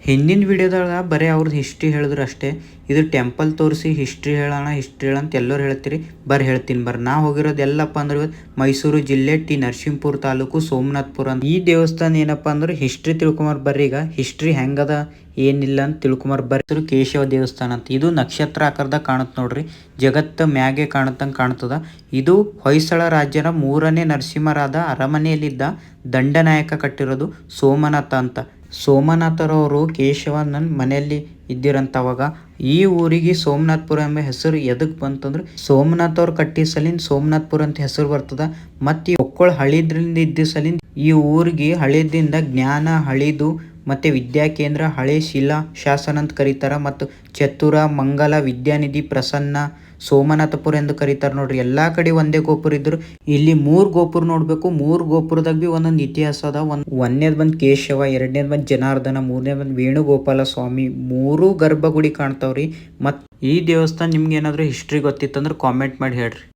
ಹಿಂದಿನ ವಿಡಿಯೋದಾಗ ಬರೀ ಅವ್ರದ್ದು ಹಿಸ್ಟ್ರಿ ಹೇಳಿದ್ರು ಅಷ್ಟೇ. ಇದು ಟೆಂಪಲ್ ತೋರಿಸಿ ಹಿಸ್ಟ್ರಿ ಹೇಳೋಣ ಅಂತ ಎಲ್ಲರೂ ಹೇಳ್ತೀರಿ. ಹೇಳ್ತೀನಿ ನಾ ಹೋಗಿರೋದು ಎಲ್ಲಪ್ಪ ಅಂದ್ರೆ ಇವತ್ತು ಮೈಸೂರು ಜಿಲ್ಲೆ ಟಿ ನರಸೀಪುರ ತಾಲೂಕು ಸೋಮನಾಥ್ಪುರ ಅಂತ. ಈ ದೇವಸ್ಥಾನ ಏನಪ್ಪ ಅಂದ್ರೆ ಹಿಸ್ಟ್ರಿ ತಿಳ್ಕೊಂಬರ್ ಬರ್ರಿ. ಈಗ ಹಿಸ್ಟ್ರಿ ಹೆಂಗದ ಏನಿಲ್ಲ ಅಂತ ತಿಳ್ಕೊಂಬರ್ ಬರ್ರಿ. ಕೇಶವ ದೇವಸ್ಥಾನ ಅಂತ. ಇದು ನಕ್ಷತ್ರ ಆಕಾರದಾಗ ಕಾಣುತ್ತೆ ನೋಡ್ರಿ. ಜಗತ್ತ ಮ್ಯಾಗೆ ಕಾಣುತ್ತಂಗೆ ಕಾಣ್ತದ. ಇದು ಹೊಯ್ಸಳ ರಾಜ್ಯನ 3ನೇ ನರಸಿಂಹರಾದ ಅರಮನೆಯಲ್ಲಿದ್ದ ದಂಡನಾಯಕ ಕಟ್ಟಿರೋದು ಸೋಮನಾಥ ಅಂತ. ಸೋಮನಾಥರವರು ಕೇಶವನ ಮನೆಯಲ್ಲಿ ಇದ್ದಿರಂತವಾಗ ಈ ಊರಿಗೆ ಸೋಮನಾಥ್ಪುರ ಎಂಬ ಹೆಸರು ಎದಕ್ ಬಂತಂದ್ರೆ ಸೋಮನಾಥ್ ಅವ್ರು ಕಟ್ಟಿ ಸಲಿಂದ ಸೋಮನಾಥ್ಪುರ ಅಂತ ಹೆಸರು ಬರ್ತದ. ಮತ್ತು ಈ ಒಕ್ಕಳ ಹಳಿದ್ರಿಂದ ಇದ್ದ ಸಲಿಂದ ಈ ಊರಿಗೆ ಹಳಿದಿಂದ ಜ್ಞಾನ ಹಳಿದು ಮತ್ತೆ ವಿದ್ಯಾ ಕೇಂದ್ರ ಹಳೆ ಶಿಲಾ ಶಾಸನ ಅಂತ ಕರೀತಾರ. ಮತ್ತು ಚತುರ ಮಂಗಲ ವಿದ್ಯಾನಿಧಿ ಪ್ರಸನ್ನ ಸೋಮನಾಥಪುರ ಎಂದು ಕರೀತಾರೆ ನೋಡ್ರಿ. ಎಲ್ಲಾ ಕಡೆ ಒಂದೇ ಗೋಪುರ ಇದ್ರು ಇಲ್ಲಿ 3 ಗೋಪುರ ನೋಡ್ಬೇಕು. 3 ಗೋಪುರದಾಗ ಬಿ ಒಂದೊಂದು ಇತಿಹಾಸ ಅದ. ಒಂದನೇದ್ ಬಂದ್ ಕೇಶವ, ಎರಡನೇದ್ ಬಂದ್ ಜನಾರ್ದನ, ಮೂರನೇ ಬಂದ್ ವೇಣುಗೋಪಾಲ ಸ್ವಾಮಿ. 3 ಗರ್ಭಗುಡಿ ಕಾಣ್ತಾವ್ರಿ. ಮತ್ ಈ ದೇವಸ್ಥಾನ ನಿಮ್ಗೆ ಏನಾದ್ರು ಹಿಸ್ಟ್ರಿ ಗೊತ್ತಿತ್ತಂದ್ರೆ ಕಾಮೆಂಟ್ ಮಾಡಿ ಹೇಳ್ರಿ.